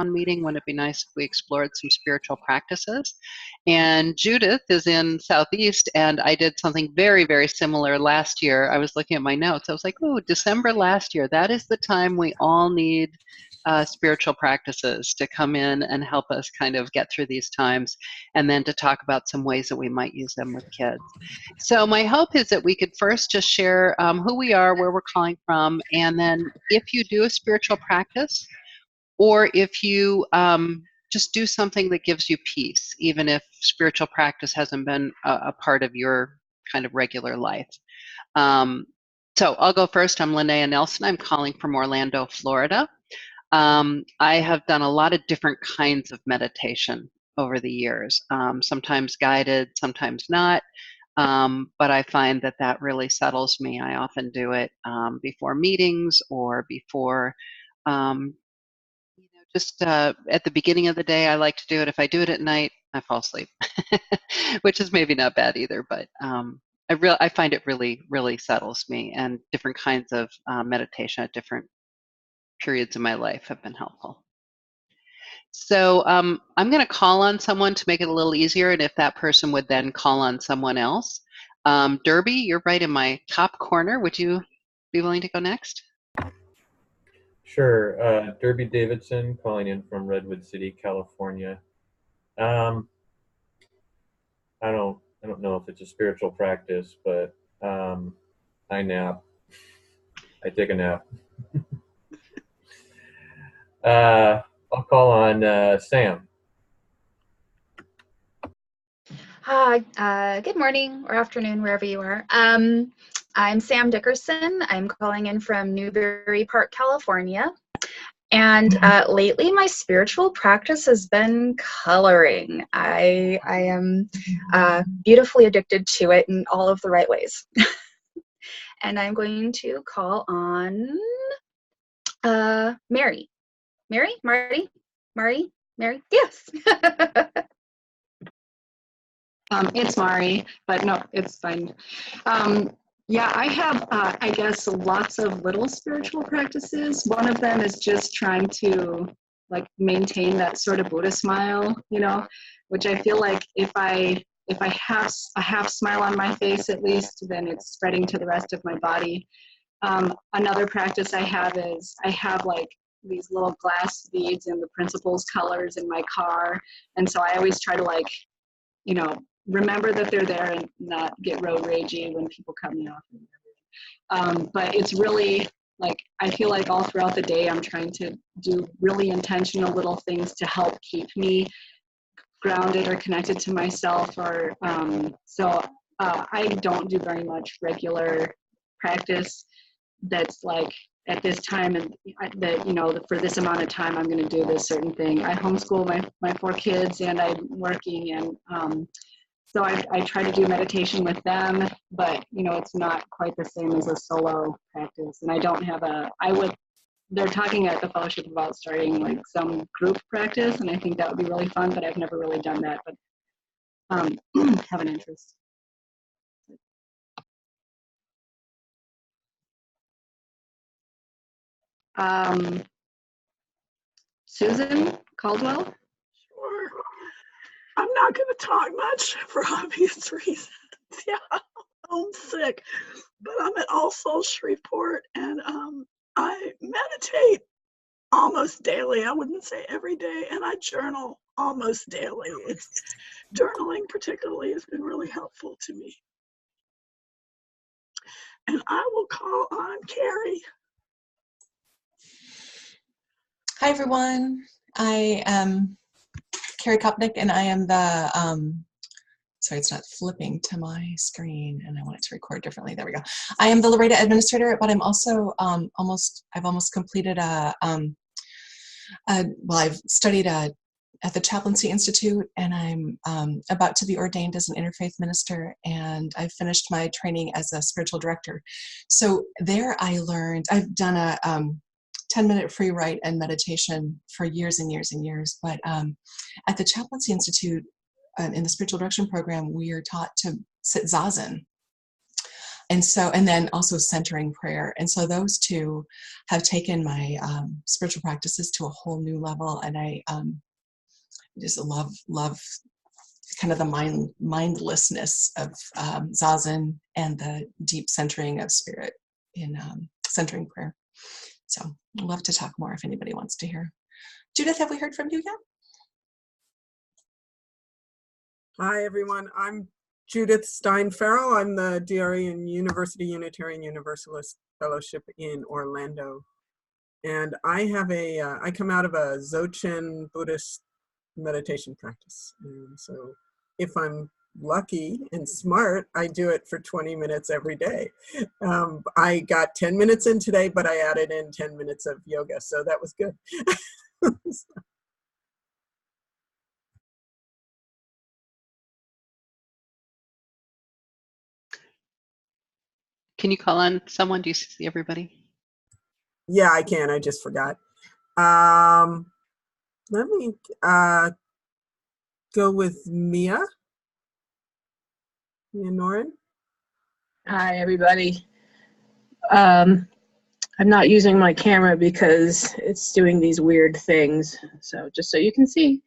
town meeting, wouldn't it be nice if we explored some spiritual practices? And Judith is in Southeast, and I did something very, very similar last year. I was looking at my notes. I was like, oh, December last year, that is the time we all need spiritual practices to come in and help us kind of get through these times, and then to talk about some ways that we might use them with kids. So my hope is that we could first just share who we are, where we're calling from, and then if you do a spiritual practice, or if you just do something that gives you peace, even if spiritual practice hasn't been a part of your kind of regular life. So I'll go first. I'm Linnea Nelson. I'm calling from Orlando, Florida. I have done a lot of different kinds of meditation over the years, sometimes guided, sometimes not, but I find that that really settles me. I often do it before meetings or before, just at the beginning of the day. I like to do it. If I do it at night, I fall asleep, which is maybe not bad either, but I find it really, really settles me, and different kinds of meditation at different periods of my life have been helpful. So I'm going to call on someone to make it a little easier, and if that person would then call on someone else. Derby, you're right in my top corner. Would you be willing to go next? Sure. Derby Davidson, calling in from Redwood City, California. I don't know if it's a spiritual practice, but I nap. I take a nap. I'll call on Sam. Hi, good morning or afternoon, wherever you are. I'm Sam Dickerson. I'm calling in from Newbury Park, California. And lately, my spiritual practice has been coloring. I am beautifully addicted to it in all of the right ways. And I'm going to call on Mary. Mary? Marty? Mari? Mary? Yes. It's Mari, but no, it's fine. Yeah, I have, I guess, lots of little spiritual practices. One of them is just trying to like maintain that sort of Buddha smile, you know, which I feel like if I have a half smile on my face at least, then it's spreading to the rest of my body. Another practice I have is I have like these little glass beads in the principal's colors in my car, and so I always try to like, you know, remember that they're there and not get road ragey when people cut me off. But it's really like, I feel like all throughout the day, I'm trying to do really intentional little things to help keep me grounded or connected to myself. Or so I don't do very much regular practice that's like at this time and that, you know, for this amount of time, I'm going to do this certain thing. I homeschool my 4 kids, and I'm working, and so I try to do meditation with them, but, you know, it's not quite the same as a solo practice. And I don't have they're talking at the fellowship about starting like some group practice, and I think that would be really fun, but I've never really done that, but have an interest. Susan Caldwell? Sure. I'm not going to talk much for obvious reasons. Yeah, I'm sick, but I'm at All Souls Shreveport, and I meditate almost daily. I wouldn't say every day, and I journal almost daily. Journaling particularly has been really helpful to me. And I will call on Carrie. Hi, everyone. I am Carrie Kopnick, and I am the, sorry, it's not flipping to my screen, and I want it to record differently. There we go. I am the LREDA administrator, but I'm also I've almost completed well, I've studied at the Chaplaincy Institute, and I'm about to be ordained as an interfaith minister, and I finished my training as a spiritual director. So there I learned, I've done a 10-minute free write and meditation for years and years and years, but at the Chaplaincy Institute in the spiritual direction program, we are taught to sit zazen. and then also centering prayer. And so those two have taken my spiritual practices to a whole new level. And I just love kind of the mindlessness of zazen and the deep centering of spirit in centering prayer. So I'd love to talk more if anybody wants to hear. Judith, have we heard from you yet? Hi, everyone. I'm Judith Stein-Farrell. I'm the DRE in University Unitarian Universalist Fellowship in Orlando. And I have I come out of a Dzogchen Buddhist meditation practice. And so if I'm lucky and smart, I do it for 20 minutes every day. I got 10 minutes in today, but I added in 10 minutes of yoga, so that was good. Can you call on someone? Do you see everybody? Yeah, I can. I just forgot. Let me go with Mia Noren. Hi, everybody. I'm not using my camera because it's doing these weird things. So just so you can see.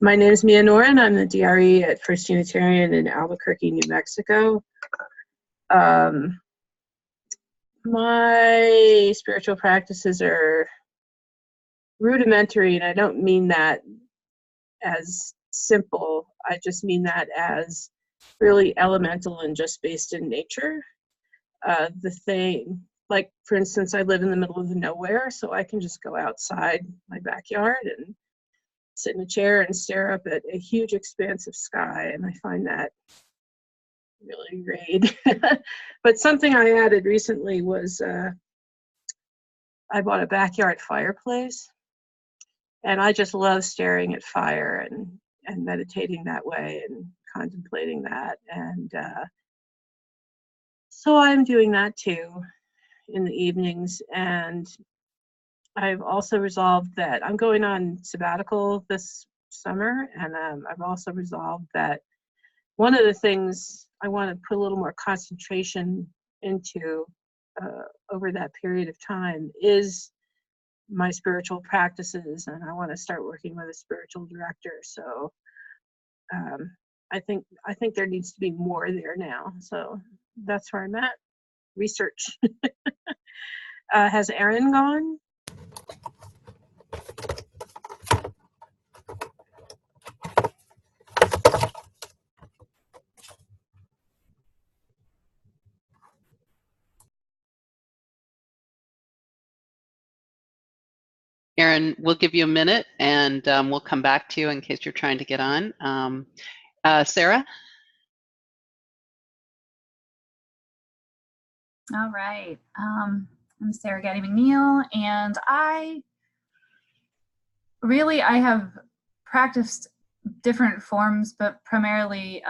My name is Mia Noren. I'm the DRE at First Unitarian in Albuquerque, New Mexico. My spiritual practices are rudimentary, and I don't mean that as simple. I just mean that as really elemental and just based in nature. The thing, like for instance, I live in the middle of nowhere, so I can just go outside my backyard and sit in a chair and stare up at a huge expanse of sky, and I find that really great. But something I added recently was I bought a backyard fireplace, and I just love staring at fire and meditating that way and contemplating that. And so I'm doing that too in the evenings. And I've also resolved that I'm going on sabbatical this summer, and I've also resolved that one of the things I want to put a little more concentration into over that period of time is my spiritual practices, and I want to start working with a spiritual director. So I think there needs to be more there now. So that's where I'm at. Research. Has Erin gone? Erin, we'll give you a minute and we'll come back to you in case you're trying to get on. Sarah? All right. I'm Sarah Gaddy McNeil, and I have practiced different forms, but primarily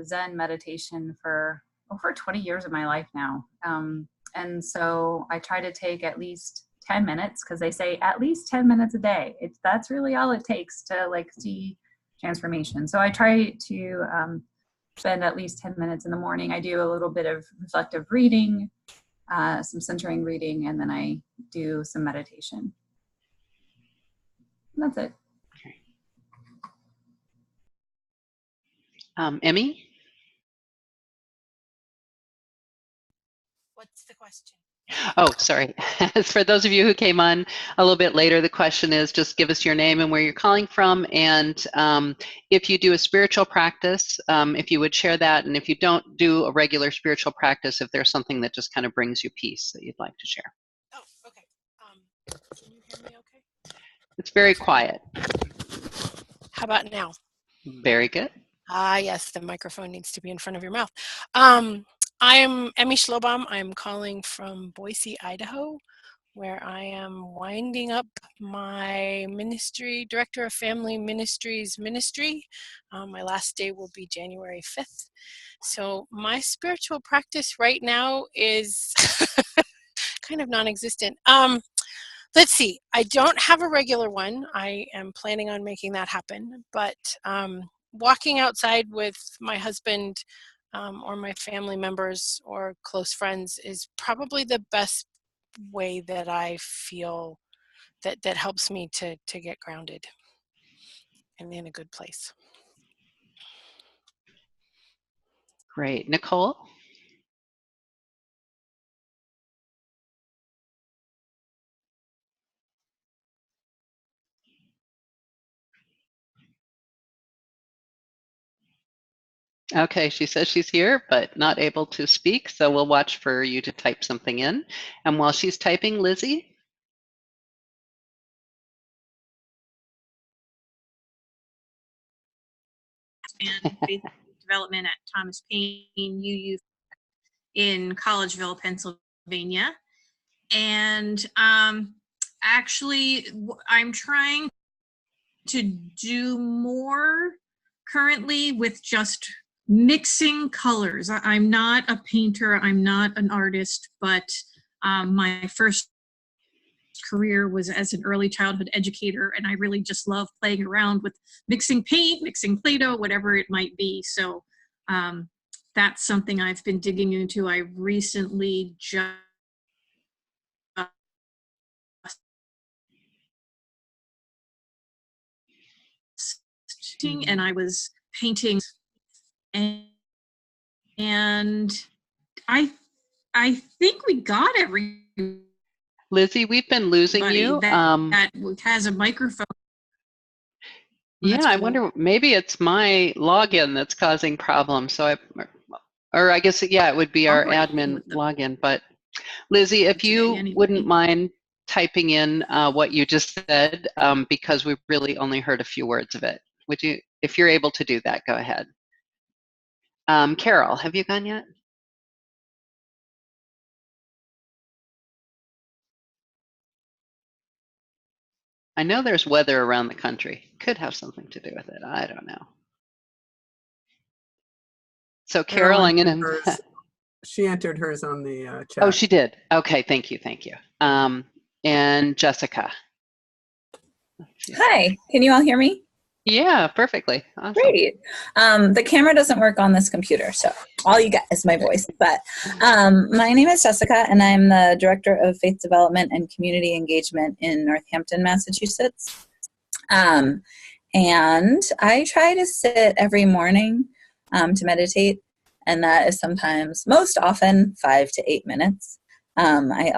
Zen meditation for over 20 years of my life now. And so I try to take at least 10 minutes, because they say at least 10 minutes a day. That's really all it takes to like see transformation. So I try to spend at least 10 minutes in the morning. I do a little bit of reflective reading, some centering reading, and then I do some meditation. And that's it. Emmy? What's the question? Oh, sorry. For those of you who came on a little bit later, the question is just give us your name and where you're calling from. And if you do a spiritual practice, if you would share that. And if you don't do a regular spiritual practice, if there's something that just kind of brings you peace that you'd like to share. Oh, okay. Can you hear me okay? It's very quiet. How about now? Very good. Yes, the microphone needs to be in front of your mouth. I'm Emmy Schlobaum. I'm calling from Boise, Idaho, where I am winding up my ministry, Director of Family Ministries ministry. My last day will be January 5th. So my spiritual practice right now is kind of non-existent. Let's see, I don't have a regular one. I am planning on making that happen, but walking outside with my husband or my family members or close friends is probably the best way that I feel that helps me to get grounded and in a good place. Great. Nicole? Okay, she says she's here, but not able to speak, so we'll watch for you to type something in. And while she's typing, Lizzie? And faith development at Thomas Paine UU in Collegeville, Pennsylvania. And actually, I'm trying to do more currently with just mixing colors. I'm not a painter, I'm not an artist, but my first career was as an early childhood educator, and I really just love playing around with mixing paint, mixing Play-Doh, whatever it might be. So that's something I've been digging into. I recently just and I was painting, and I think we got everybody Lizzie, we've been losing you. that has a microphone. Yeah, I wonder, maybe it's my login that's causing problems. So I guess, yeah, it would be our admin login. But Lizzie, if you wouldn't mind typing in what you just said, because we've really only heard a few words of it. Would you, if you're able to do that, go ahead. Carol, have you gone yet? I know there's weather around the country. Could have something to do with it. I don't know. So Carol, I'm going to... She entered hers on the chat. Oh, she did. Okay, thank you, thank you. And Jessica. Hi, can you all hear me? Yeah, perfectly. Awesome. Great. The camera doesn't work on this computer, so all you get is my voice. But my name is Jessica, and I'm the Director of Faith Development and Community Engagement in Northampton, Massachusetts. And I try to sit every morning to meditate, and that is sometimes, most often, 5 to 8 minutes. I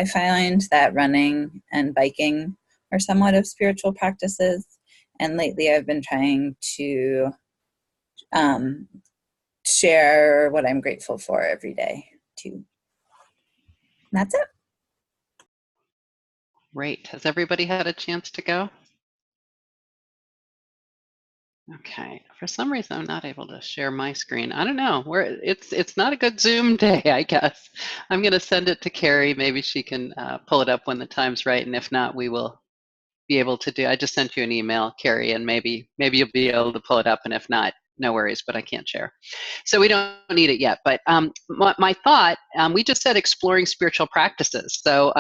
find that running and biking are somewhat of spiritual practices. And lately I've been trying to share what I'm grateful for every day too. And that's it. Great. Has everybody had a chance to go? Okay. For some reason, I'm not able to share my screen. I don't know. It's not a good Zoom day, I guess. I'm going to send it to Carrie. Maybe she can pull it up when the time's right. And if not, we will be able to do. I just sent you an email, Carrie, and maybe you'll be able to pull it up. And if not, no worries, but I can't share. So we don't need it yet. But my thought, we just said exploring spiritual practices. So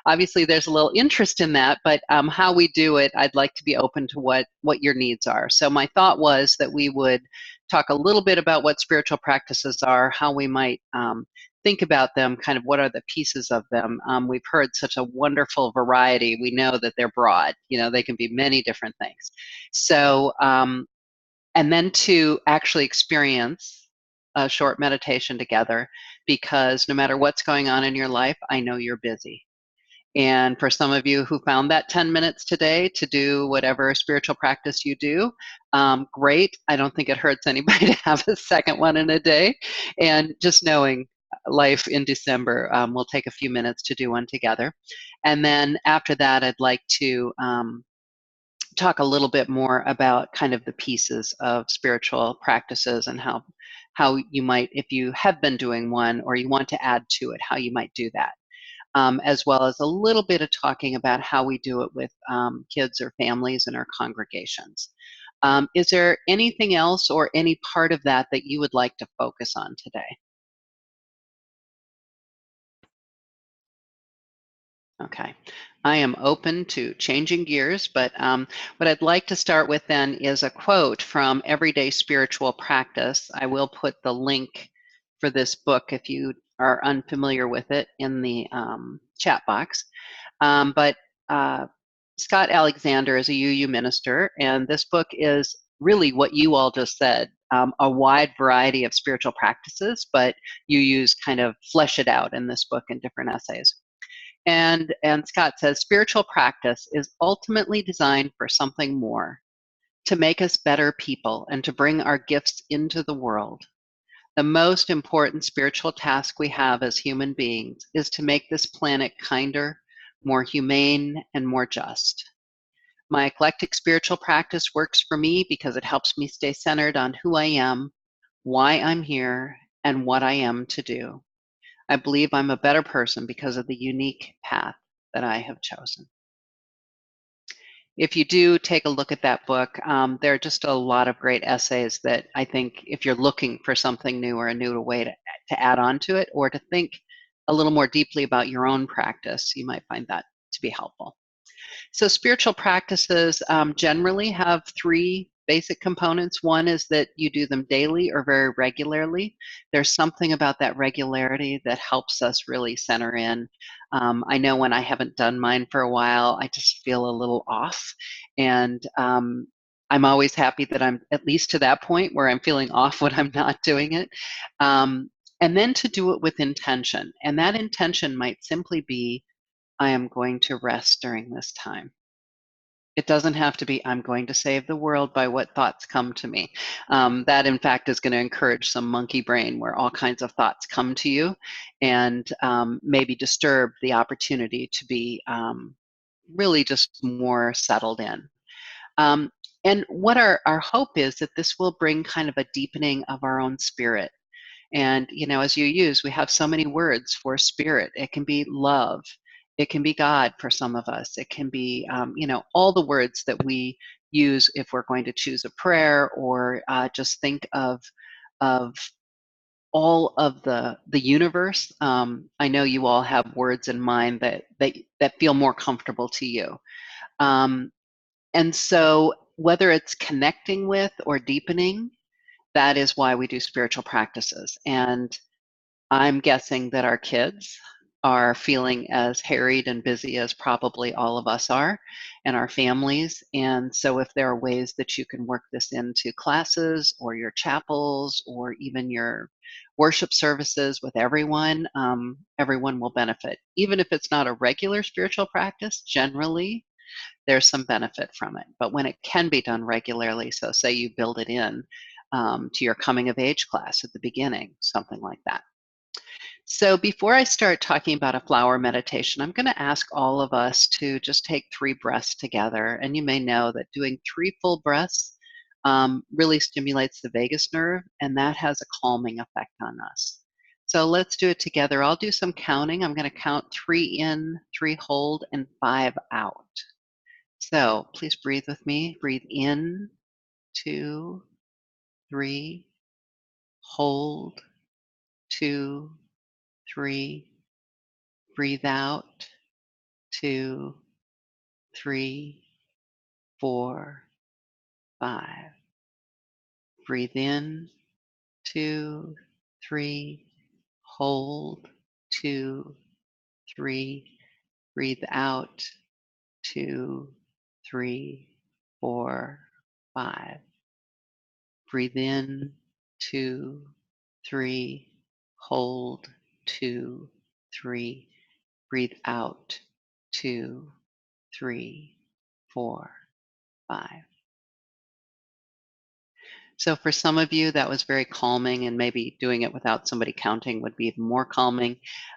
obviously there's a little interest in that, but how we do it, I'd like to be open to what your needs are. So my thought was that we would talk a little bit about what spiritual practices are, how we might think about them, kind of what are the pieces of them. We've heard such a wonderful variety. We know that they're broad. You know, they can be many different things. So, and then to actually experience a short meditation together, because no matter what's going on in your life, I know you're busy. And for some of you who found that 10 minutes today to do whatever spiritual practice you do, great. I don't think it hurts anybody to have a second one in a day. And just knowing life in December, we'll take a few minutes to do one together. And then after that, I'd like to talk a little bit more about kind of the pieces of spiritual practices and how you might, if you have been doing one or you want to add to it, how you might do that. As well as a little bit of talking about how we do it with kids or families in our congregations. Is there anything else or any part of that that you would like to focus on today? Okay. I am open to changing gears, but what I'd like to start with then is a quote from Everyday Spiritual Practice. I will put the link for this book if you are unfamiliar with it in the chat box. But Scott Alexander is a UU minister, and this book is really what you all just said, a wide variety of spiritual practices, but UU's kind of flesh it out in this book in different essays. And Scott says, spiritual practice is ultimately designed for something more, to make us better people and to bring our gifts into the world. The most important spiritual task we have as human beings is to make this planet kinder, more humane, and more just. My eclectic spiritual practice works for me because it helps me stay centered on who I am, why I'm here, and what I am to do. I believe I'm a better person because of the unique path that I have chosen. If you do take a look at that book, there are just a lot of great essays that I think if you're looking for something new or a new way to add on to it or to think a little more deeply about your own practice, you might find that to be helpful. So spiritual practices generally have three basic components. One is that you do them daily or very regularly. There's something about that regularity that helps us really center in. I know when I haven't done mine for a while, I just feel a little off. And I'm always happy that I'm at least to that point where I'm feeling off when I'm not doing it. And then to do it with intention. And that intention might simply be, I am going to rest during this time. It doesn't have to be, I'm going to save the world by what thoughts come to me. That, in fact, is going to encourage some monkey brain where all kinds of thoughts come to you and maybe disturb the opportunity to be really just more settled in. And what our hope is that this will bring kind of a deepening of our own spirit. And, as you use, we have so many words for spirit. It can be love. It can be God for some of us. It can be, all the words that we use if we're going to choose a prayer or just think of all of the universe. I know you all have words in mind that feel more comfortable to you. And so whether it's connecting with or deepening, that is why we do spiritual practices. And I'm guessing that our kids are feeling as harried and busy as probably all of us are, and our families. And so if there are ways that you can work this into classes or your chapels or even your worship services with everyone, everyone will benefit. Even if it's not a regular spiritual practice, generally there's some benefit from it. But when it can be done regularly, so say you build it in to your coming of age class at the beginning, something like that. So before I start talking about a flower meditation, I'm going to ask all of us to just take 3 breaths together. And you may know that doing 3 full breaths really stimulates the vagus nerve, and that has a calming effect on us. So let's do it together. I'll do some counting. I'm going to count 3 in, 3 hold, and 5 out. So please breathe with me. Breathe in, 2, 3, hold, 2, 3, breathe out, 2, 3, 4, 5. Breathe in, 2, 3, hold, 2, 3, breathe out, 2, 3, 4, 5. Breathe in, 2, 3, hold, 2, 3, breathe out, 2, 3, 4, 5. So for some of you, that was very calming, and maybe doing it without somebody counting would be even more calming.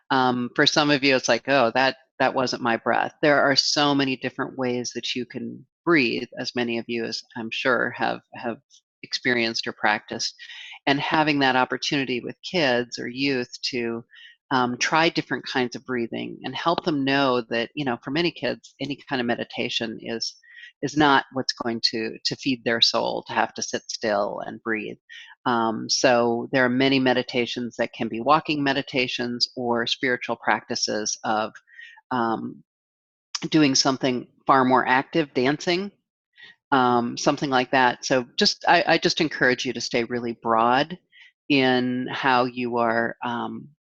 For some of you, it's like, oh, that wasn't my breath. There are so many different ways that you can breathe, as many of you, as I'm sure, have experienced or practiced. And having that opportunity with kids or youth to try different kinds of breathing and help them know that, for many kids, any kind of meditation is not what's going to feed their soul to have to sit still and breathe. So there are many meditations that can be walking meditations or spiritual practices of doing something far more active, dancing, something like that. So I just encourage you to stay really broad in how you are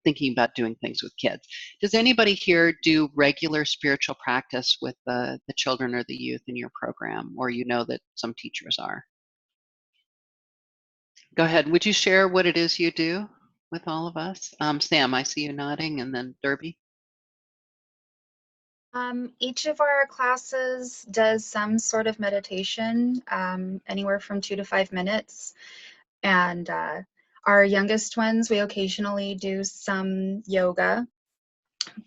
thinking about doing things with kids. Does anybody here do regular spiritual practice with the children or the youth in your program, or you know that some teachers are? Go ahead. Would you share what it is you do with all of us? Sam, I see you nodding, and then Derby. Each of our classes does some sort of meditation, anywhere from 2 to 5 minutes. And our youngest ones, we occasionally do some yoga,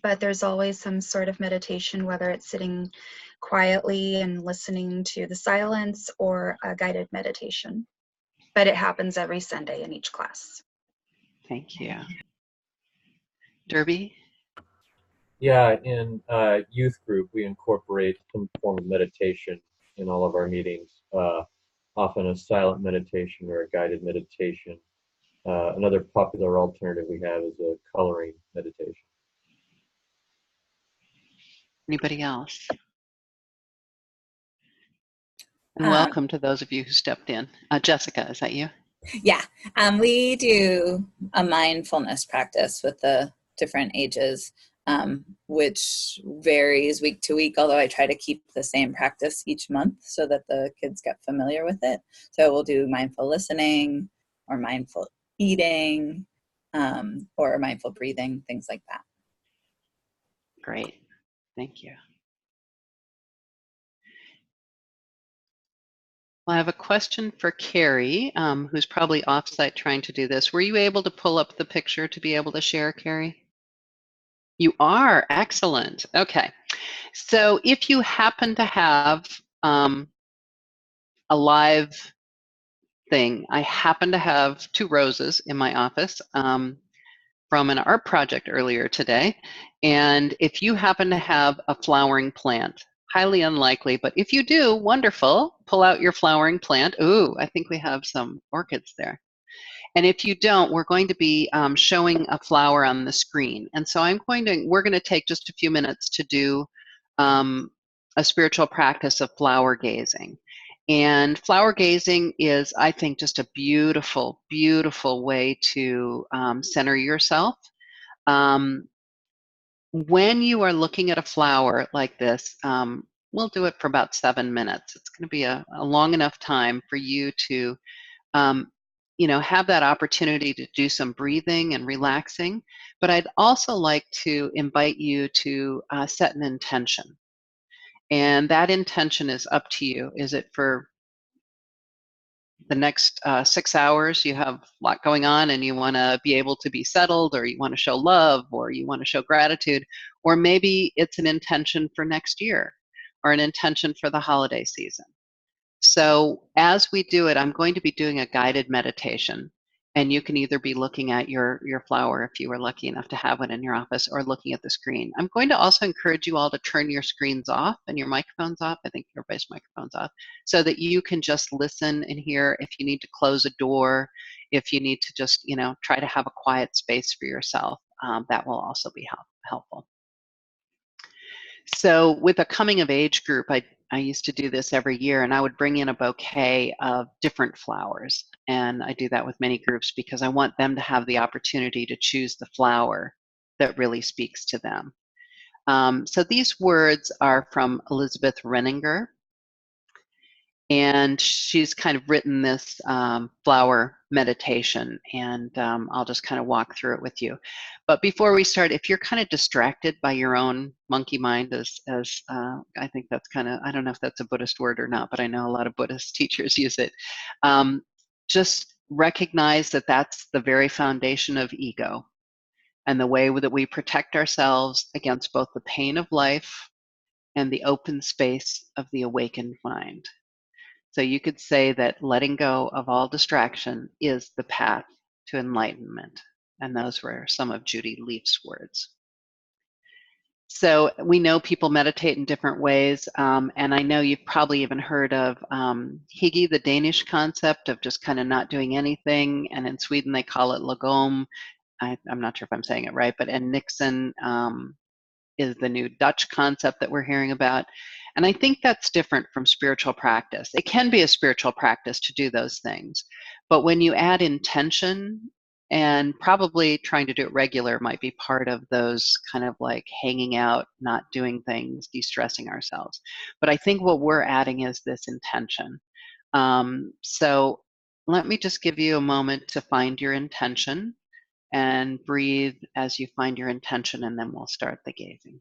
but there's always some sort of meditation, whether it's sitting quietly and listening to the silence or a guided meditation. But it happens every Sunday in each class. Thank you. Derby? Yeah, in youth group, we incorporate some form of meditation in all of our meetings, often a silent meditation or a guided meditation. Another popular alternative we have is a coloring meditation. Anybody else? And welcome to those of you who stepped in. Jessica, is that you? Yeah, we do a mindfulness practice with the different ages, which varies week to week, although I try to keep the same practice each month so that the kids get familiar with it. So we'll do mindful listening or mindful eating or mindful breathing, things like that. Great. Thank you. Well, I have a question for Carrie, who's probably offsite trying to do this. Were you able to pull up the picture to be able to share, Carrie? You are. Excellent. Okay. So if you happen to have a live thing, I happen to have 2 roses in my office from an art project earlier today. And if you happen to have a flowering plant, highly unlikely, but if you do, wonderful, pull out your flowering plant. Ooh, I think we have some orchids there. And if you don't, we're going to be showing a flower on the screen. And so we're going to take just a few minutes to do a spiritual practice of flower gazing. And flower gazing is, I think, just a beautiful, beautiful way to center yourself. When you are looking at a flower like this, we'll do it for about 7 minutes. It's going to be a long enough time for you to have that opportunity to do some breathing and relaxing. But I'd also like to invite you to set an intention. And that intention is up to you. Is it for the next 6 hours? You have a lot going on and you want to be able to be settled, or you want to show love, or you want to show gratitude, or maybe it's an intention for next year or an intention for the holiday season. So as we do it, I'm going to be doing a guided meditation, and you can either be looking at your flower if you were lucky enough to have one in your office, or looking at the screen. I'm going to also encourage you all to turn your screens off and your microphones off. I think everybody's microphones off, so that you can just listen and hear. If you need to close a door, if you need to just try to have a quiet space for yourself, that will also be helpful. So with a coming of age group, I used to do this every year, and I would bring in a bouquet of different flowers. And I do that with many groups because I want them to have the opportunity to choose the flower that really speaks to them. So these words are from Elizabeth Renninger, and she's kind of written this flower meditation, and I'll just kind of walk through it with you. But before we start, if you're kind of distracted by your own monkey mind, as I think that's kind of, I don't know if that's a Buddhist word or not, but I know a lot of Buddhist teachers use it. Just recognize that that's the very foundation of ego, and the way that we protect ourselves against both the pain of life and the open space of the awakened mind. So you could say that letting go of all distraction is the path to enlightenment. And those were some of Judy Leaf's words. So we know people meditate in different ways. And I know you've probably even heard of Hygge, the Danish concept of just kind of not doing anything. And in Sweden, they call it lagom. I'm not sure if I'm saying it right, and Nixon is the new Dutch concept that we're hearing about. And I think that's different from spiritual practice. It can be a spiritual practice to do those things. But when you add intention, and probably trying to do it regular might be part of those kind of like hanging out, not doing things, de-stressing ourselves. But I think what we're adding is this intention. So let me just give you a moment to find your intention and breathe as you find your intention, and then we'll start the gazing.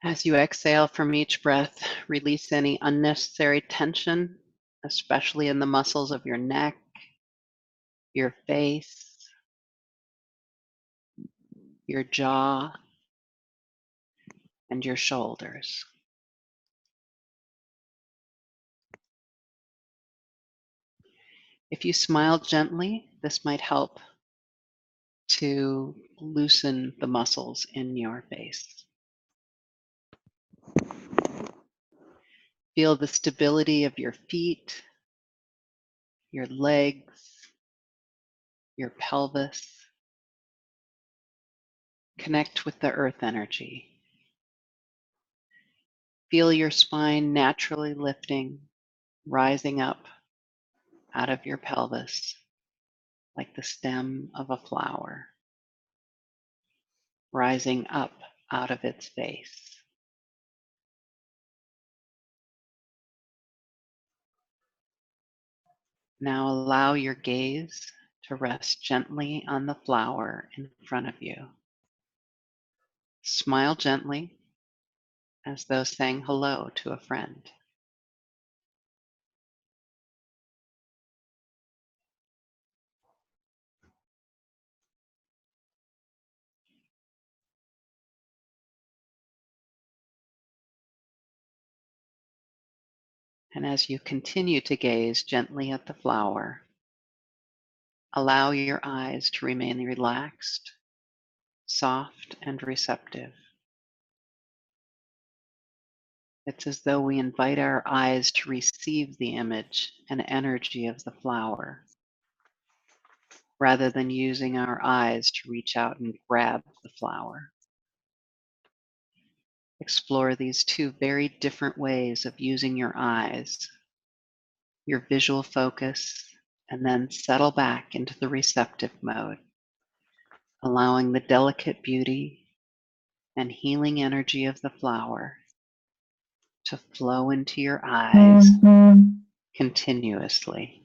As you exhale from each breath, release any unnecessary tension, especially in the muscles of your neck, your face, your jaw, and your shoulders. If you smile gently, this might help to loosen the muscles in your face. Feel the stability of your feet, your legs, your pelvis. Connect with the earth energy. Feel your spine naturally lifting, rising up out of your pelvis like the stem of a flower, rising up out of its base. Now allow your gaze to rest gently on the flower in front of you. Smile gently as though saying hello to a friend. And as you continue to gaze gently at the flower, allow your eyes to remain relaxed, soft, and receptive. It's as though we invite our eyes to receive the image and energy of the flower, rather than using our eyes to reach out and grab the flower. Explore these two very different ways of using your eyes, your visual focus, and then settle back into the receptive mode, allowing the delicate beauty and healing energy of the flower to flow into your eyes continuously.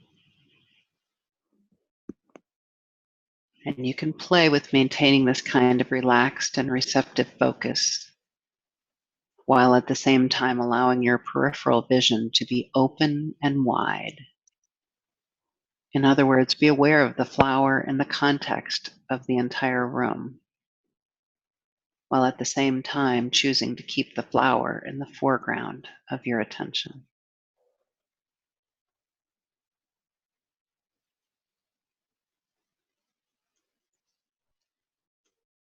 And you can play with maintaining this kind of relaxed and receptive focus, while at the same time allowing your peripheral vision to be open and wide. In other words, be aware of the flower in the context of the entire room, while at the same time choosing to keep the flower in the foreground of your attention.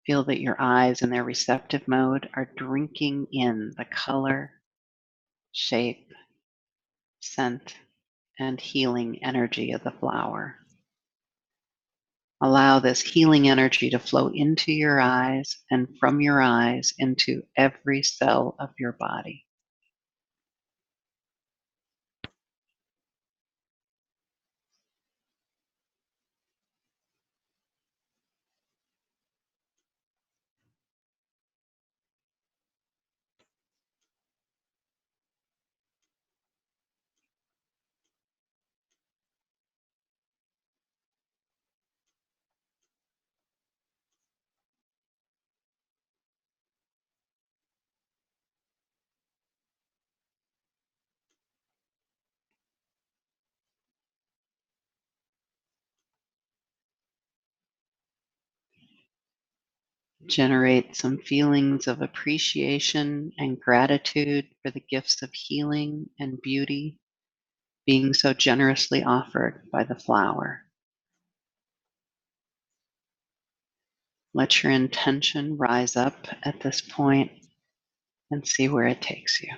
Feel that your eyes in their receptive mode are drinking in the color, shape, scent, and healing energy of the flower. Allow this healing energy to flow into your eyes and from your eyes into every cell of your body. Generate some feelings of appreciation and gratitude for the gifts of healing and beauty being so generously offered by the flower. Let your intention rise up at this point and see where it takes you.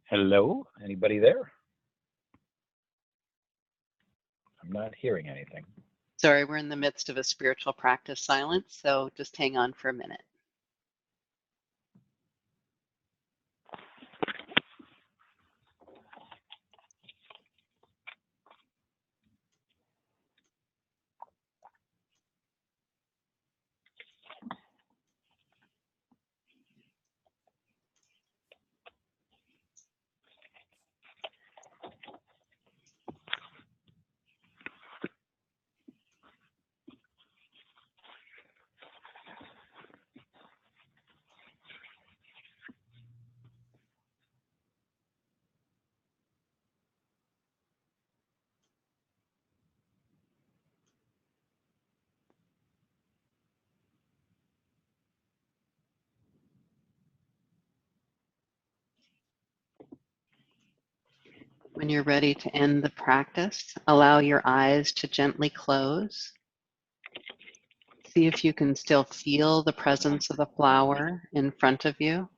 Hello, anybody there? I'm not hearing anything. Sorry, we're in the midst of a spiritual practice silence, so just hang on for a minute. When you're ready to end the practice, allow your eyes to gently close. See if you can still feel the presence of the flower in front of you.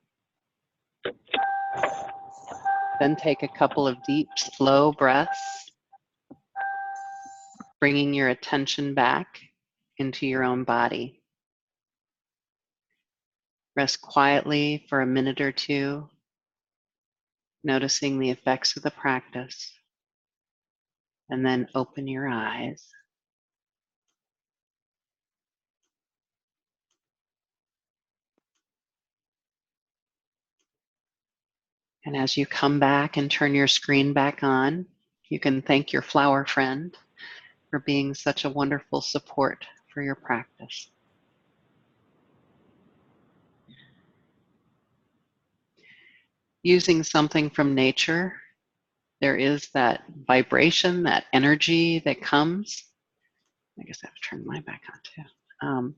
Then take a couple of deep, slow breaths, bringing your attention back into your own body. Rest quietly for a minute or two, noticing the effects of the practice, and then open your eyes. And as you come back and turn your screen back on, you can thank your flower friend for being such a wonderful support for your practice. Using something from nature, there is that vibration, that energy that comes. I guess I have to turn mine back on too.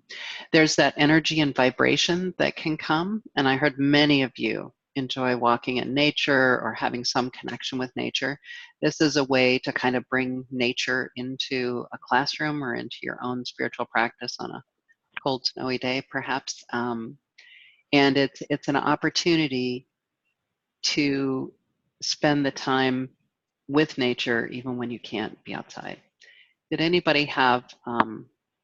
There's that energy and vibration that can come, and I heard many of you enjoy walking in nature or having some connection with nature. This is a way to kind of bring nature into a classroom or into your own spiritual practice on a cold, snowy day, perhaps. And it's an opportunity to spend the time with nature even when you can't be outside. Did anybody have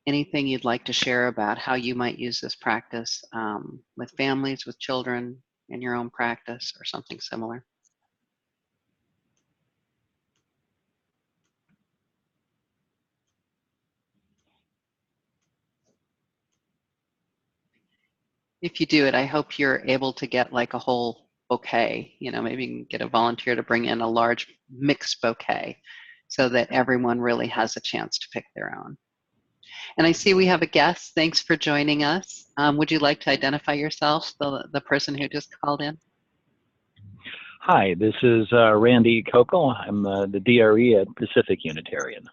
anything you'd like to share about how you might use this practice with families, with children, in your own practice or something similar. If you do it, I hope you're able to get like a whole bouquet. You know, maybe you can get a volunteer to bring in a large mixed bouquet so that everyone really has a chance to pick their own. And I see we have a guest. Thanks for joining us. Would you like to identify yourself, the person who just called in? Hi, this is Randy Kokel. I'm the DRE at Pacific Unitarian.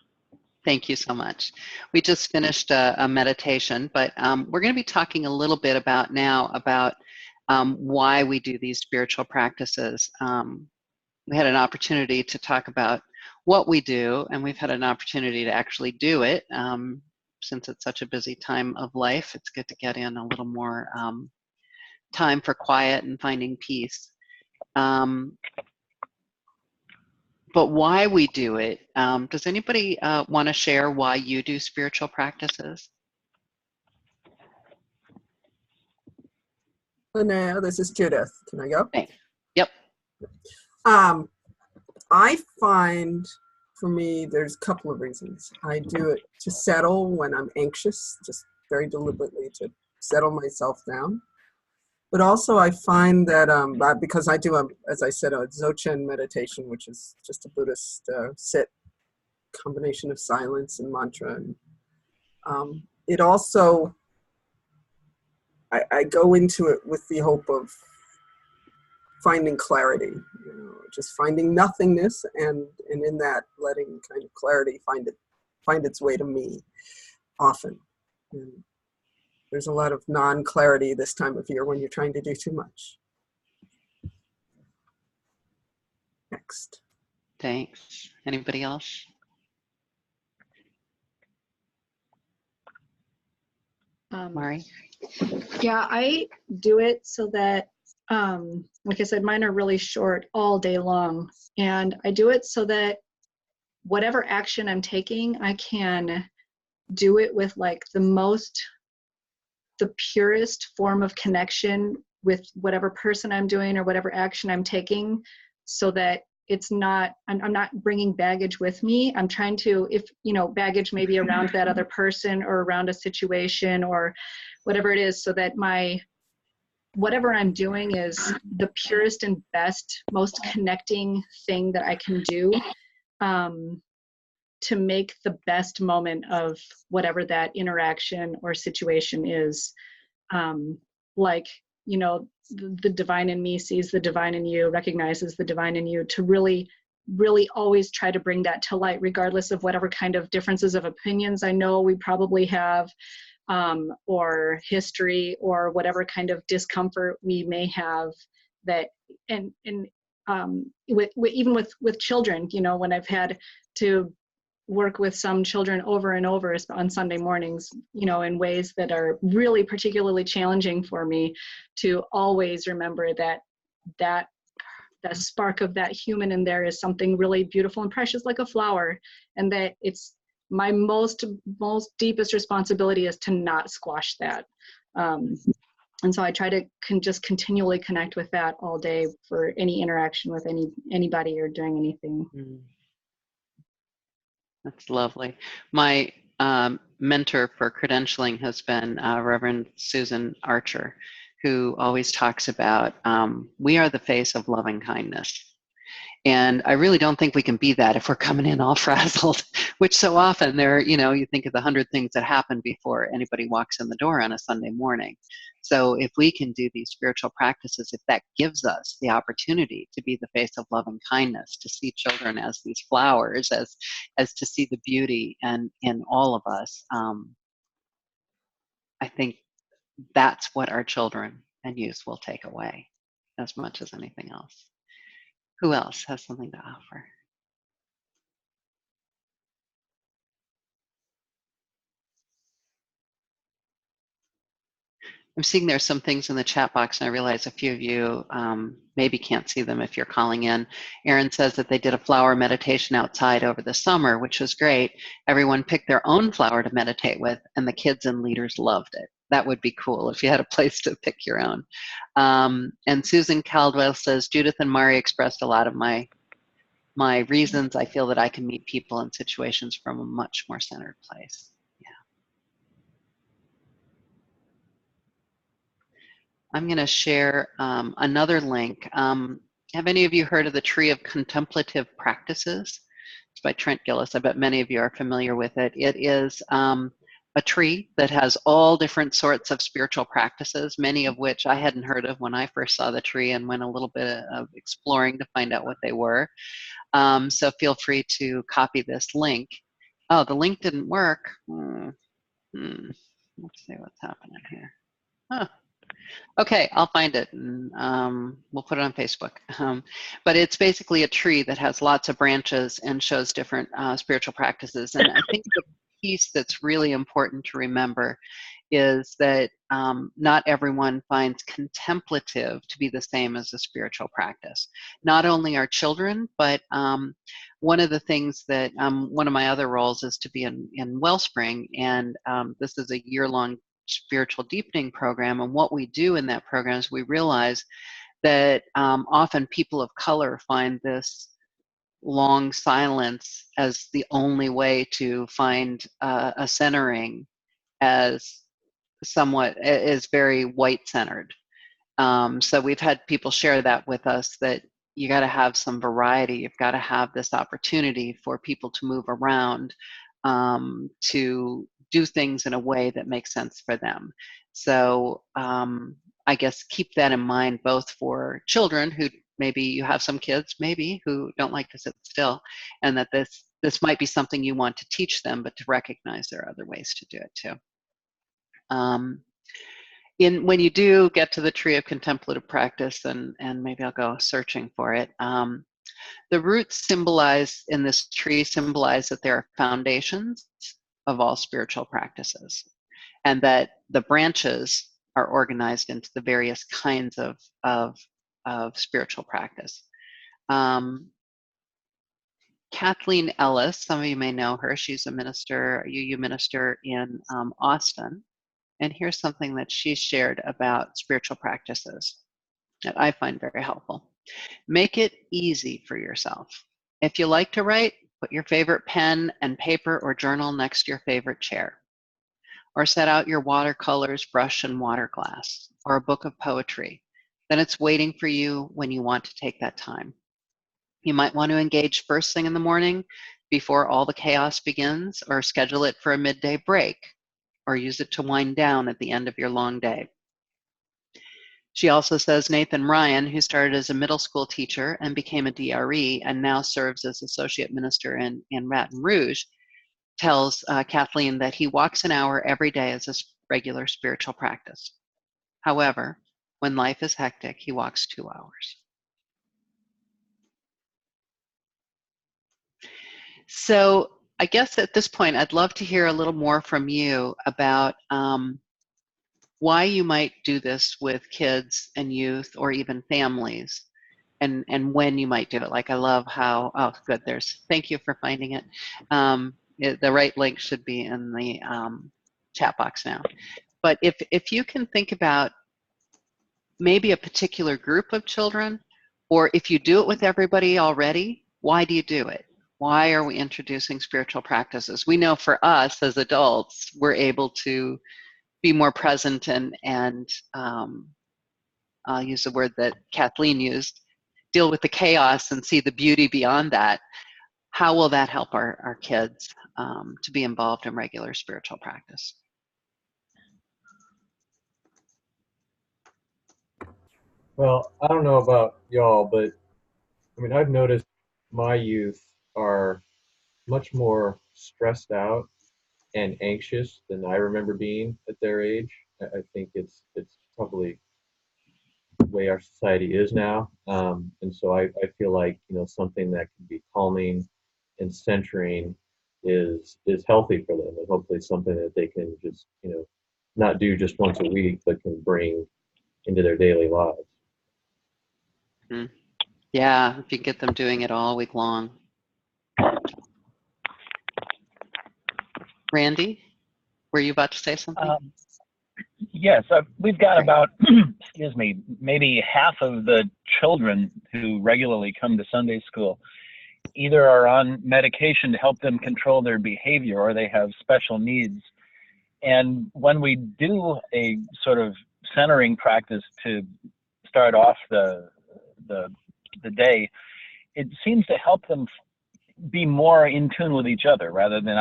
Thank you so much. We just finished a meditation, but we're going to be talking a little bit about why we do these spiritual practices. We had an opportunity to talk about what we do, and we've had an opportunity to actually do it. Since it's such a busy time of life, it's good to get in a little more time for quiet and finding peace. But why we do it, does anybody want to share why you do spiritual practices? Linnea, this is Judith. Can I go? Hey. Yep. I find, for me, there's a couple of reasons. I do it to settle when I'm anxious, just very deliberately to settle myself down. But also I find that because I do, as I said, a Dzogchen meditation, which is just a Buddhist sit, combination of silence and mantra. And it also, I go into it with the hope of finding clarity, you know, just finding nothingness, and in that letting kind of clarity find its way to me often. And there's a lot of non-clarity this time of year when you're trying to do too much. Next. Thanks. Anybody else? Mari? Yeah, I do it so that, like I said, mine are really short all day long. And I do it so that whatever action I'm taking, I can do it with like the purest form of connection with whatever person I'm doing or whatever action I'm taking, so that it's not, I'm not bringing baggage with me. I'm trying to, if, you know, baggage maybe around that other person or around a situation or whatever it is, so that whatever I'm doing is the purest and best, most connecting thing that I can do to make the best moment of whatever that interaction or situation is. Like, you know, the divine in me sees the divine in you, recognizes the divine in you, to really, really always try to bring that to light, regardless of whatever kind of differences of opinions I know we probably have, or history, or whatever kind of discomfort we may have. That, and even with children, you know, when I've had to work with some children over and over on Sunday mornings, you know, in ways that are really particularly challenging for me, to always remember that spark of that human in there is something really beautiful and precious, like a flower, and that it's my most deepest responsibility is to not squash that. And so I try to just continually connect with that all day for any interaction with anybody or doing anything. That's lovely. My mentor for credentialing has been Reverend Susan Archer, who always talks about we are the face of loving kindness. And I really don't think we can be that if we're coming in all frazzled, which so often you think of the 100 things that happen before anybody walks in the door on a Sunday morning. So if we can do these spiritual practices, if that gives us the opportunity to be the face of loving kindness, to see children as these flowers, as to see the beauty in all of us, I think that's what our children and youth will take away as much as anything else. Who else has something to offer? I'm seeing there's some things in the chat box, and I realize a few of you maybe can't see them if you're calling in. Erin says that they did a flower meditation outside over the summer, which was great. Everyone picked their own flower to meditate with, and the kids and leaders loved it. that would be cool if you had a place to pick your own. And Susan Caldwell says, Judith and Mari expressed a lot of my reasons. I feel that I can meet people in situations from a much more centered place. Yeah. I'm going to share another link. Have any of you heard of the Tree of Contemplative Practices? It's by Trent Gilliss. I bet many of you are familiar with it. It is a tree that has all different sorts of spiritual practices, many of which I hadn't heard of when I first saw the tree and went a little bit of exploring to find out what they were. So feel free to copy this link. Oh, the link didn't work. Let's see what's happening here. Huh. Okay, I'll find it and we'll put it on Facebook. But it's basically a tree that has lots of branches and shows different spiritual practices. And I think the piece that's really important to remember is that not everyone finds contemplative to be the same as a spiritual practice. Not only our children, but one of the things that one of my other roles is to be in Wellspring, and this is a year-long spiritual deepening program. And what we do in that program is we realize that often people of color find this long silence as the only way to find a centering, as somewhat is very white centered. So we've had people share that with us, that you got to have some variety. You've got to have this opportunity for people to move around, to do things in a way that makes sense for them. So I guess keep that in mind, both for children who maybe you have some kids maybe who don't like to sit still, and that this might be something you want to teach them, but to recognize there are other ways to do it too. When you do get to the Tree of Contemplative Practice, and maybe I'll go searching for it, the roots symbolize, in this tree, symbolize that there are foundations of all spiritual practices, and that the branches are organized into the various kinds of spiritual practice. Kathleen Ellis, some of you may know her. She's a minister, UU minister in Austin. And here's something that she shared about spiritual practices that I find very helpful. Make it easy for yourself. If you like to write, put your favorite pen and paper or journal next to your favorite chair. Or set out your watercolors, brush, and water glass, or a book of poetry. Then it's waiting for you when you want to take that time. You might want to engage first thing in the morning before all the chaos begins, or schedule it for a midday break, or use it to wind down at the end of your long day. She also says Nathan Ryan, who started as a middle school teacher and became a DRE and now serves as associate minister in Baton Rouge, tells Kathleen that he walks an hour every day as a regular spiritual practice. However, when life is hectic, he walks 2 hours. So I guess at this point, I'd love to hear a little more from you about why you might do this with kids and youth, or even families, and when you might do it. Like, I love how, oh, good, thank you for finding it. The right link should be in the chat box now. But if you can think about maybe a particular group of children, or if you do it with everybody already, why do you do it? Why are we introducing spiritual practices? We know for us as adults, we're able to be more present and I'll use the word that Kathleen used, deal with the chaos and see the beauty beyond that. How will that help our kids to be involved in regular spiritual practice? Well, I don't know about y'all, but I mean, I've noticed my youth are much more stressed out and anxious than I remember being at their age. I think it's probably the way our society is now. And so I feel like, something that can be calming and centering is healthy for them, and hopefully something that they can just, not do just once a week, but can bring into their daily lives. Yeah, if you get them doing it all week long. Randy, were you about to say something? Yes, we've got about, excuse me, maybe half of the children who regularly come to Sunday school either are on medication to help them control their behavior or they have special needs. And when we do a sort of centering practice to start off the day, it seems to help them be more in tune with each other rather than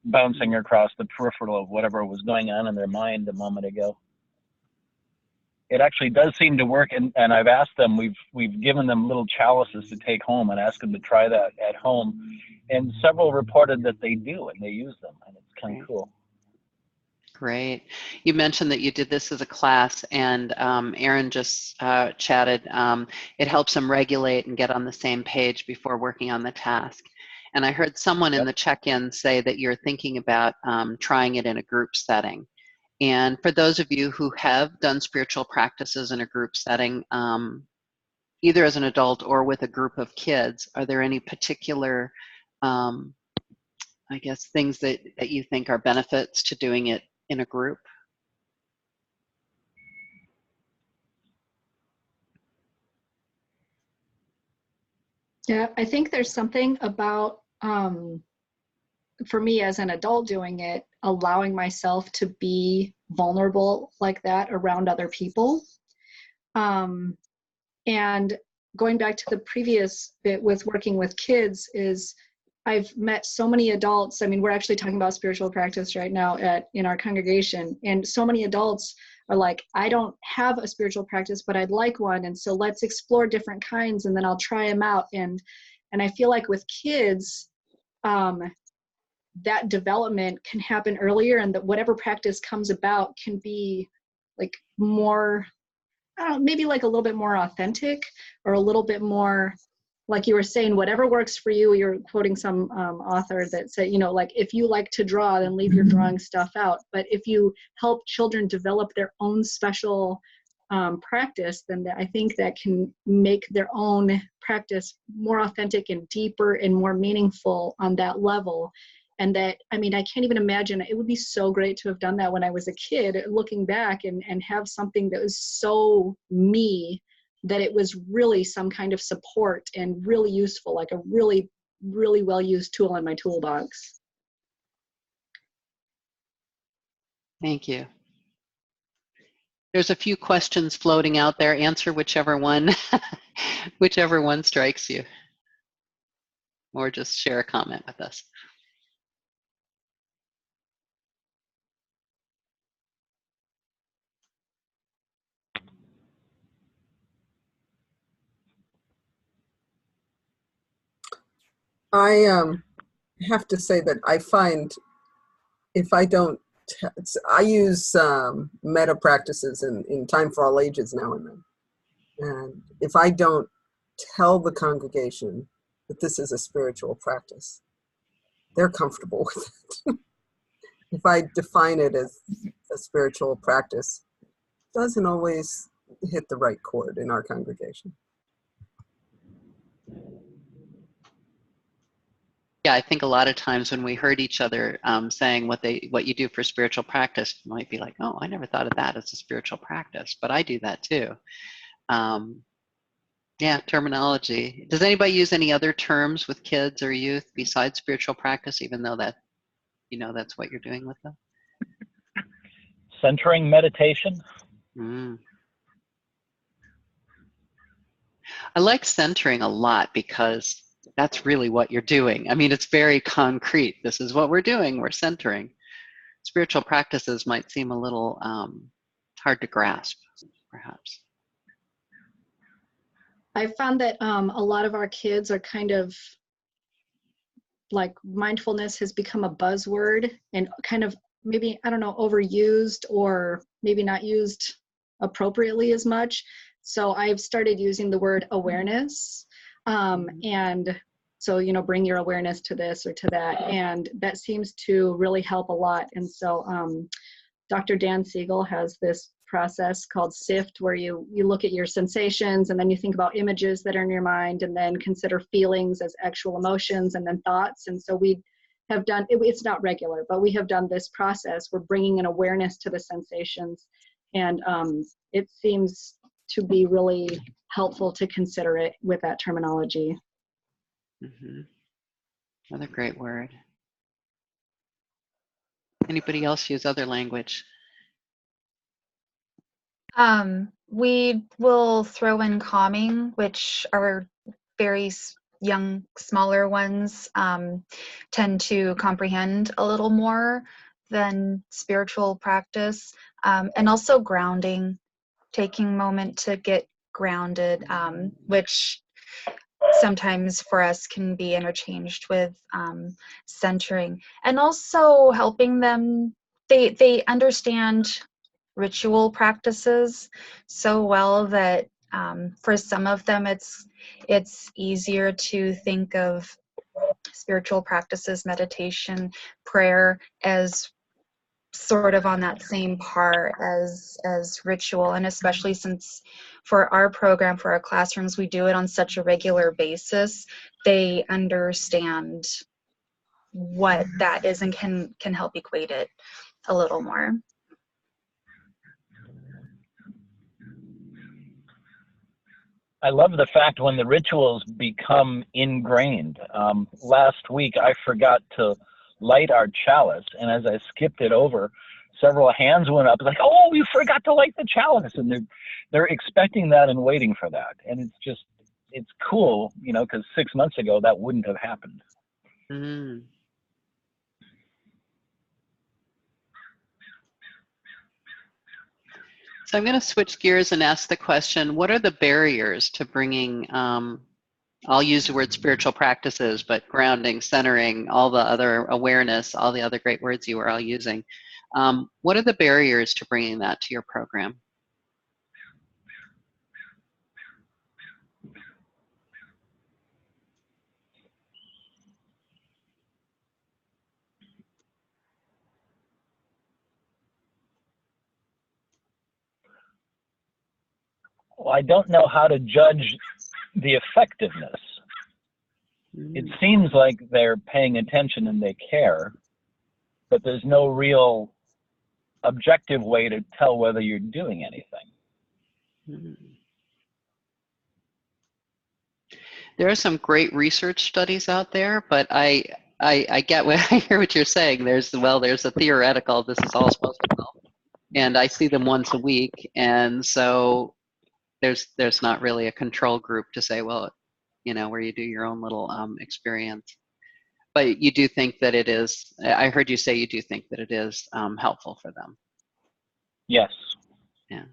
bouncing across the peripheral of whatever was going on in their mind a moment ago. It actually does seem to work, and I've asked them, we've given them little chalices to take home and asked them to try that at home, and several reported that they do and they use them, and it's kind of cool. Great. You mentioned that you did this as a class, and Aaron just chatted. It helps them regulate and get on the same page before working on the task. And I heard someone in the check-in say that you're thinking about trying it in a group setting. And for those of you who have done spiritual practices in a group setting, either as an adult or with a group of kids, are there any particular, I guess, things that you think are benefits to doing it in a group? Yeah, I think there's something about, for me as an adult doing it, allowing myself to be vulnerable like that around other people. And going back to the previous bit with working with kids is I've met so many adults. I mean, we're actually talking about spiritual practice right now in our congregation, and so many adults are like, I don't have a spiritual practice, but I'd like one, and so let's explore different kinds, and then I'll try them out. And I feel like with kids, that development can happen earlier, and that whatever practice comes about can be like more, I don't know, maybe like a little bit more authentic, or a little bit more, like you were saying, whatever works for you. You're quoting some author that said, you know, like, if you like to draw, then leave your drawing stuff out. But if you help children develop their own special practice, then I think that can make their own practice more authentic and deeper and more meaningful on that level. And that, I mean, I can't even imagine, it would be so great to have done that when I was a kid, looking back and have something that was so me, that it was really some kind of support and really useful, like a really, really well-used tool in my toolbox. Thank you. There's a few questions floating out there. Answer whichever one, whichever one strikes you. Or just share a comment with us. I have to say that I find if I don't, I use meta practices in Time for All Ages now and then. And if I don't tell the congregation that this is a spiritual practice, they're comfortable with it. If I define it as a spiritual practice, it doesn't always hit the right chord in our congregation. Yeah, I think a lot of times when we heard each other saying what you do for spiritual practice, you might be like, oh, I never thought of that as a spiritual practice, but I do that too. Yeah, terminology. Does anybody use any other terms with kids or youth besides spiritual practice, even though that, you know, that's what you're doing with them? Centering meditation. I like centering a lot because that's really what you're doing. I mean, it's very concrete. This is what we're doing. We're centering. Spiritual practices might seem a little hard to grasp, perhaps. I found that a lot of our kids are kind of like, mindfulness has become a buzzword and kind of maybe, I don't know, overused or maybe not used appropriately as much. So I've started using the word awareness. And so, you know, bring your awareness to this or to that. And that seems to really help a lot. And so Dr. Dan Siegel has this process called SIFT, where you look at your sensations, and then you think about images that are in your mind, and then consider feelings as actual emotions, and then thoughts. And so we have done, it's not regular, but we have done this process. We're bringing an awareness to the sensations. And it seems to be really helpful to consider it with that terminology. Mm-hmm. Another great word. Anybody else use other language? We will throw in calming, which are very young, smaller ones tend to comprehend a little more than spiritual practice. And also grounding, taking a moment to get grounded, which sometimes for us can be interchanged with centering. And also helping them, they understand ritual practices so well that for some of them it's easier to think of spiritual practices, meditation, prayer as sort of on that same par as ritual. And especially since for our program, for our classrooms, we do it on such a regular basis, they understand what that is and can help equate it a little more. I love the fact when the rituals become ingrained. Last week, I forgot to light our chalice, and as I skipped it over, several hands went up, like, "Oh, you forgot to light the chalice!" And they're expecting that and waiting for that, and it's cool, you know, because 6 months ago that wouldn't have happened. Mm. So I'm going to switch gears and ask the question, what are the barriers to bringing, I'll use the word spiritual practices, but grounding, centering, all the other awareness, all the other great words you were all using. What are the barriers to bringing that to your program? Well, I don't know how to judge the effectiveness. It seems like they're paying attention and they care, but there's no real objective way to tell whether you're doing anything. There are some great research studies out there, but I get what I hear what you're saying. There's a theoretical, this is all supposed to help, and I see them once a week, and so there's not really a control group to say, well, you know, where you do your own little experience. But you do think that it is, I heard you say you do think that it is helpful for them. Yes. Yeah.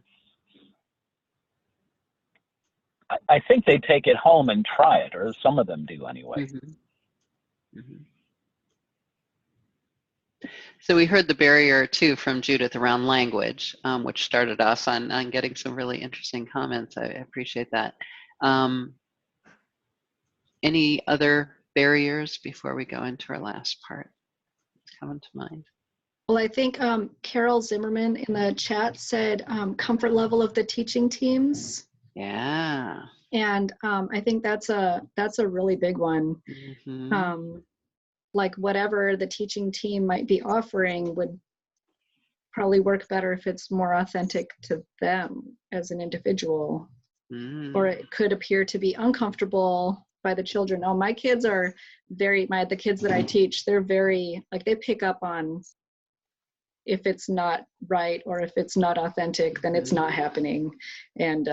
I think they take it home and try it, or some of them do anyway. Mm-hmm. Mm-hmm. So we heard the barrier too from Judith around language, which started us on getting some really interesting comments. I appreciate that. Any other barriers before we go into our last part that's coming to mind? Well, I think Carol Zimmerman in the chat said comfort level of the teaching teams. Yeah. And I think that's a really big one. Mm-hmm. Like whatever the teaching team might be offering would probably work better if it's more authentic to them as an individual. Or it could appear to be uncomfortable by the children. Oh, my kids are the kids that I teach, they're very, like, they pick up on if it's not right or if it's not authentic, then it's not happening. And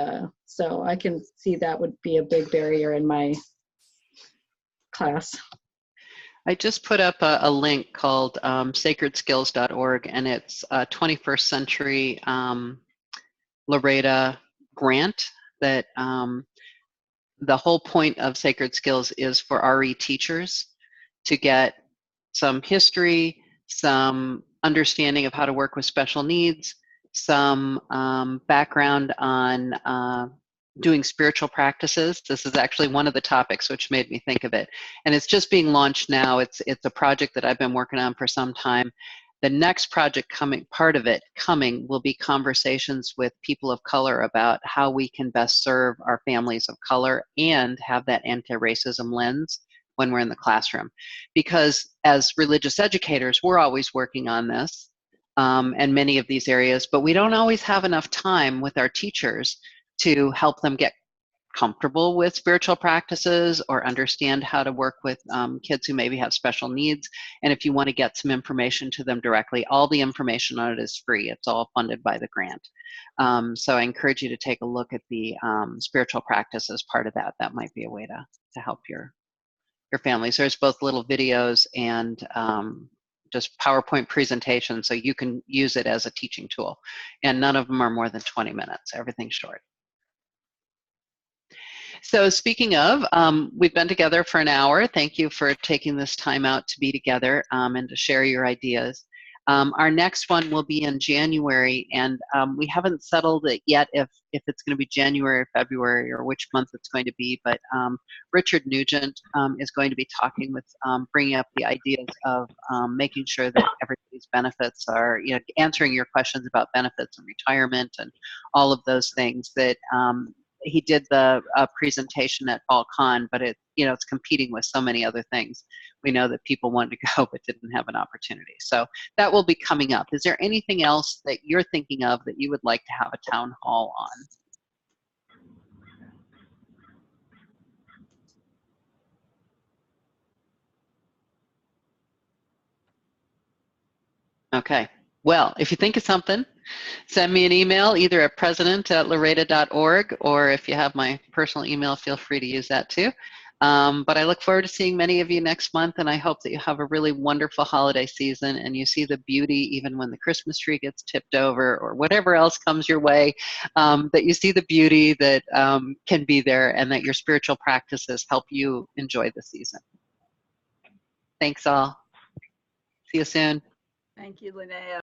so I can see that would be a big barrier in my class. I just put up a link called sacredskills.org, and it's a 21st century LREDA grant that the whole point of Sacred Skills is for RE teachers to get some history, some understanding of how to work with special needs, some background on doing spiritual practices. This is actually one of the topics which made me think of it. And it's just being launched now. It's a project that I've been working on for some time. The next project coming will be conversations with people of color about how we can best serve our families of color and have that anti-racism lens when we're in the classroom. Because as religious educators, we're always working on this. and many of these areas, but we don't always have enough time with our teachers to help them get comfortable with spiritual practices or understand how to work with kids who maybe have special needs. And if you want to get some information to them directly, all the information on it is free. It's all funded by the grant. So I encourage you to take a look at the spiritual practice as part of that. That might be a way to help your families. There's both little videos and just PowerPoint presentations, so you can use it as a teaching tool. And none of them are more than 20 minutes, everything's short. So speaking of, we've been together for an hour. Thank you for taking this time out to be together and to share your ideas. Our next one will be in January, and we haven't settled it yet if it's going to be January or February or which month it's going to be, but Richard Nugent is going to be talking with, bringing up the ideas of making sure that everybody's benefits are, answering your questions about benefits and retirement and all of those things that he did the presentation at BalCon, but it's competing with so many other things. We know that people wanted to go but didn't have an opportunity. So that will be coming up. Is there anything else that you're thinking of that you would like to have a town hall on? Okay. Well, if you think of something, send me an email either at president@lreda.org, or if you have my personal email, feel free to use that too. But I look forward to seeing many of you next month, and I hope that you have a really wonderful holiday season and you see the beauty even when the Christmas tree gets tipped over or whatever else comes your way, that you see the beauty that can be there and that your spiritual practices help you enjoy the season. Thanks all. See you soon. Thank you, Linnea.